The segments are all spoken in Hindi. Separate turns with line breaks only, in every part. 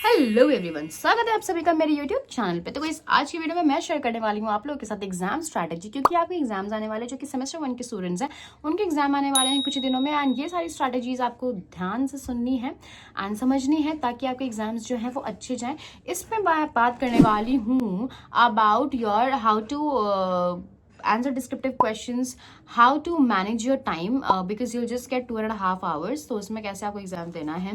हेलो एवरीवन, स्वागत है आप सभी का मेरे यूट्यूब चैनल पे। तो गाइस आज की वीडियो में मैं शेयर करने वाली हूँ आप लोगों के साथ एग्जाम स्ट्रैटेजी, क्योंकि आपके एग्जाम्स आने वाले जो कि सेमेस्टर 1 के स्टूडेंट्स हैं उनके एग्जाम आने वाले हैं कुछ ही दिनों में। एंड ये सारी स्ट्रैटेजीज आपको ध्यान से सुननी है एंड समझनी है ताकि आपके एग्जाम्स जो हैं वो अच्छे जाएँ। इस पर मैं बात करने वाली हूँ about your how to answer descriptive questions, how to manage your time because you'll just get 2.5 hours। तो उसमें कैसे आपको एग्जाम देना है,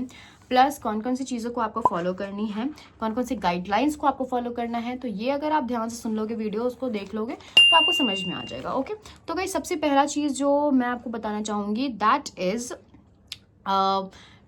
प्लस कौन कौन सी चीज़ों को आपको फॉलो करनी है, कौन कौन सी गाइडलाइंस को आपको फॉलो करना है। तो ये अगर आप ध्यान से सुन लोगे, वीडियो उसको देख लोगे तो आपको समझ में आ जाएगा। ओके, तो गाइस सबसे पहला चीज़ जो मैं आपको बताना चाहूँगी that is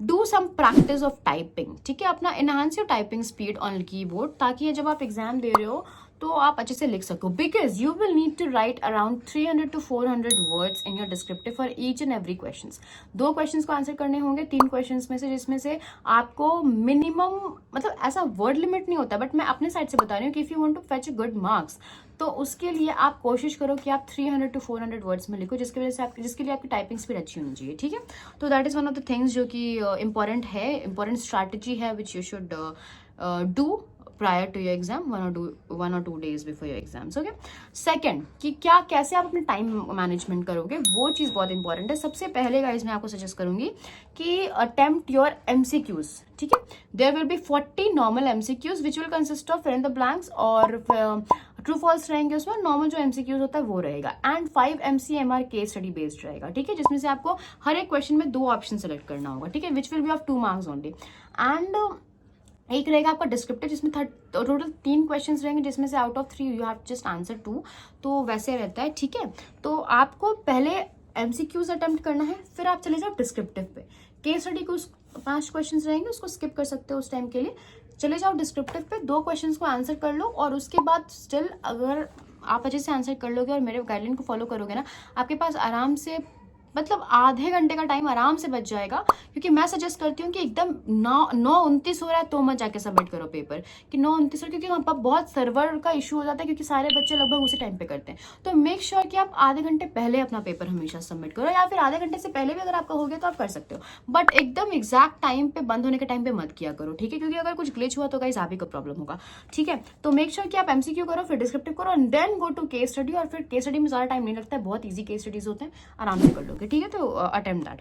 do some practice of typing. ठीक है, अपना enhance your typing speed on keyboard, ताकि जब आप एग्जाम दे रहे हो तो आप अच्छे से लिख सको। Because you will need to write around 300 to 400 words in your descriptive for each and every question. 2 questions को आंसर करने होंगे 3 क्वेश्चंस में से, जिसमें से आपको मिनिमम, मतलब ऐसा वर्ड लिमिट नहीं होता, बट मैं अपने साइड से बता रही हूँ कि if you want to fetch good marks तो उसके लिए आप कोशिश करो कि आप 300 to 400 वर्ड्स में लिखो, जिसकी वजह से जिसके लिए आपकी टाइपिंग स्पीड अच्छी होनी चाहिए। ठीक है, तो that is one of the things जो कि इंपॉर्टेंट है, इंपॉर्टेंट स्ट्रैटेजी है which you should do prior to your exam, 1 or 2 days before your exams। okay, second कि क्या कैसे आप अपने टाइम मैनेजमेंट करोगे, वो चीज़ बहुत इंपॉर्टेंट है। सबसे पहले गाइज मैं आपको सजेस्ट करूंगी कि अटेम्प्ट योर MCQs। ठीक है, there will be 40 normal MCQs which will consist of fill in the blanks, और ट्रू फॉल्स रहेंगे उसमें। नॉर्मल जो MCQs होता है वो रहेगा, and 5 MCMR case study based रहेगा। ठीक है, जिसमें से आपको हर एक क्वेश्चन में 2 ऑप्शन सेलेक्ट करना होगा। ठीक है, which will be of 2 marks only. And एक रहेगा आपका डिस्क्रिप्टिव, जिसमें टोटल 3 क्वेश्चंस रहेंगे, जिसमें से out of 3 you have just answer 2। तो वैसे रहता है। ठीक है, तो आपको पहले MCQs अटेम्प्ट करना है, फिर आप चले जाओ डिस्क्रिप्टिव पे। केस स्टडी को 5 क्वेश्चंस रहेंगे, उसको स्किप कर सकते हो उस टाइम के लिए। चले जाओ डिस्क्रिप्टिव पे, 2 क्वेश्चंस को आंसर कर लो, और उसके बाद स्टिल अगर आप अच्छे से आंसर कर लोगे और मेरे गाइडलाइन को फॉलो करोगे ना, आपके पास आराम से मतलब आधे घंटे का टाइम आराम से बच जाएगा। क्योंकि मैं सजेस्ट करती हूँ कि एकदम 9:29 हो रहा है तो मत जाके सबमिट करो पेपर, कि 9:29, क्योंकि वहाँ पर बहुत सर्वर का इशू हो जाता है, क्योंकि सारे बच्चे लगभग उसी टाइम पे करते हैं। तो मेक श्योर कि आप आधे घंटे पहले अपना पेपर हमेशा सबमिट करो, या फिर आधे घंटे से पहले भी अगर आपका हो गया तो आप कर सकते हो, बट एकदम एग्जैक्ट टाइम पे, बंद होने के टाइम पे मत किया करो। ठीक है, क्योंकि अगर कुछ ग्लिच हुआ तो गाइस आप ही को प्रॉब्लम होगा। ठीक है, तो मेक श्योर कि आप MCQ करो, फिर डिस्क्रिप्टिव करो, and then go to case study. और फिर केस स्टडी में ज़्यादा टाइम नहीं लगता है, बहुत ईजी केस स्टडीज होते हैं, आराम से कर लोगे। ठीक है, तो attempt that।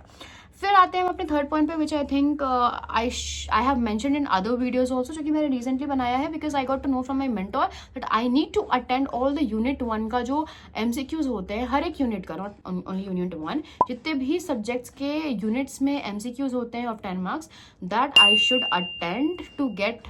फिर आते हैं हम अपने थर्ड पॉइंट पे, which I think I have mentioned in other videos also, जो कि मैंने रिसेंटली बनाया है, because I got to know from my mentor that I need to attend all the unit 1 का जो MCQs होते हैं, हर एक यूनिट का, नॉट ओनली यूनिट 1, जितने भी सब्जेक्ट्स के यूनिट्स में MCQs होते हैं of 10 marks, that I should attend to get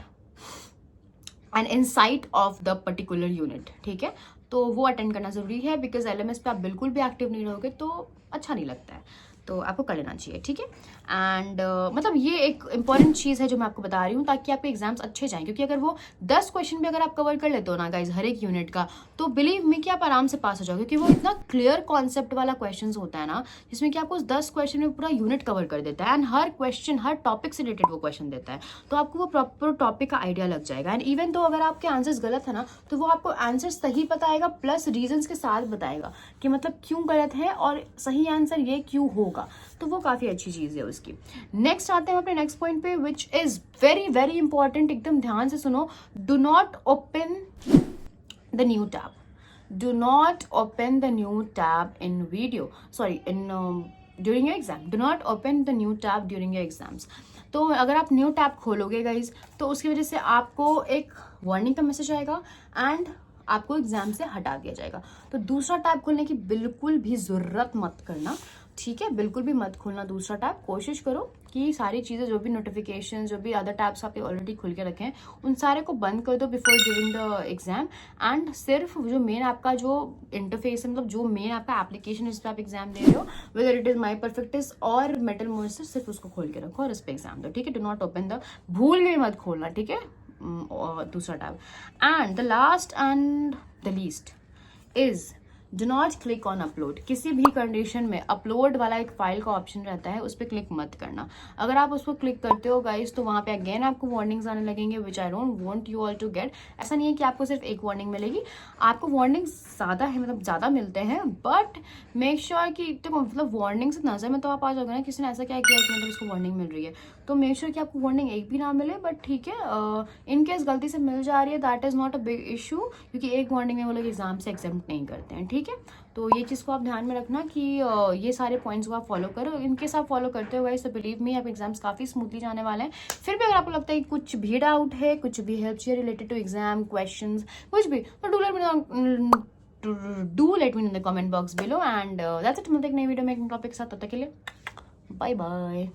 an insight of the particular unit. ठीक है, तो वो अटेंड करना जरूरी है, बिकॉज LMS पे आप बिल्कुल भी एक्टिव नहीं रहोगे तो अच्छा नहीं लगता है, तो आपको कर लेना चाहिए। ठीक है, एंड मतलब ये एक इंपॉर्टेंट चीज़ है जो मैं आपको बता रही हूँ, ताकि आपके एग्जाम्स अच्छे जाएं। क्योंकि अगर वो 10 क्वेश्चन भी अगर आप कवर कर लेते हो ना गाइज, हर एक यूनिट का, तो बिलीव मी कि आप आराम से पास हो जाओगे, क्योंकि वो इतना क्लियर कॉन्सेप्ट वाला क्वेश्चन होता है ना, जिसमें कि आपको उस 10 क्वेश्चन में पूरा यूनिट कवर कर देता है, and her question her topic से रिलेटेड वो क्वेश्चन देता है, तो आपको वो प्रॉपर टॉपिक का आइडिया लग जाएगा। एंड इवन तो अगर आपके आंसर्स गलत है ना, तो वो आपको आंसर सही बताएगा, प्लस रीजंस के साथ बताएगा कि मतलब क्यों गलत है और सही आंसर ये क्यों होगा। तो वो काफ़ी अच्छी चीज़ है उसकी। नेक्स्ट आते हैं अपने नेक्स्ट पॉइंट पे, which is very very important. एकदम ध्यान से सुनो। Do not open the new tab, do not open the new tab in video, sorry in during your exam. Do not open the new tab during your exams. तो अगर आप न्यू टैब खोलोगे गाइज, तो उसकी वजह से आपको एक वार्निंग का मैसेज आएगा, एंड आपको एग्जाम से हटा दिया जाएगा। तो दूसरा टैब खोलने की बिल्कुल भी ज़रूरत मत करना। ठीक है, बिल्कुल भी मत खोलना दूसरा टैब। कोशिश करो कि सारी चीज़ें, जो भी नोटिफिकेशन, जो भी अदर टैब्स आपने ऑलरेडी खुल के रखे हैं, उन सारे को बंद कर दो before during the exam. And सिर्फ जो मेन आपका जो इंटरफेस है, मतलब जो मेन आपका एप्लीकेशन है जिस पर आप एग्जाम दे रहे हो, वेदर इट इज़ माई परफेक्टिस और मेटल मॉइस्चर, सिर्फ उसको खोल के रखो और उस पर एग्जाम दो। ठीक है, डू नॉट ओपन द, भूल गए मत खोलना। ठीक है, दूसरा tab. And the last and the least is do not click on upload. किसी भी कंडीशन में अपलोड वाला एक फाइल का ऑप्शन रहता है, उस पर क्लिक मत करना। अगर आप उस पर क्लिक करते हो गाइस, तो वहाँ पे अगेन आपको वार्निंग्स आने लगेंगे, which I don't want you all to get. ऐसा नहीं है कि आपको सिर्फ एक वार्निंग मिलेगी, आपको वार्निंग्स ज़्यादा है, मतलब ज़्यादा मिलते हैं, बट मेक श्योर कि तो मतलब वार्निंग से नज़र में तो आप आ जाओगे ना, किसी ने ऐसा क्या किया कि मतलब इसको वार्निंग मिल रही है, तो मेक श्योर कि आपको वार्निंग एक भी ना मिले, बट ठीक है, इन केस गलती से मिल जा रही है that is not a big issue, क्योंकि एक वार्निंग में वो लोग एग्जाम से एग्जाम्प्ट नहीं करते हैं, ठीक है। तो ये चीज़ को आप ध्यान में रखना कि ये सारे पॉइंट्स को आप फॉलो करो। इनकेस आप फॉलो करते हो गाइस तो बिलीव मी आप एग्जाम्स काफ़ी स्मूथली जाने वाले हैं। फिर भी अगर आपको लगता है कि कुछ भी डाउट है, कुछ भी हेल्प चाहिए रिलेटेड टू एग्जाम क्वेश्चंस, कुछ भी, तो do let me in the comment box below. And that's it. मिलते हैं एक नई वीडियो में एक टॉपिक के साथ, तब तक के लिए बाय बाय।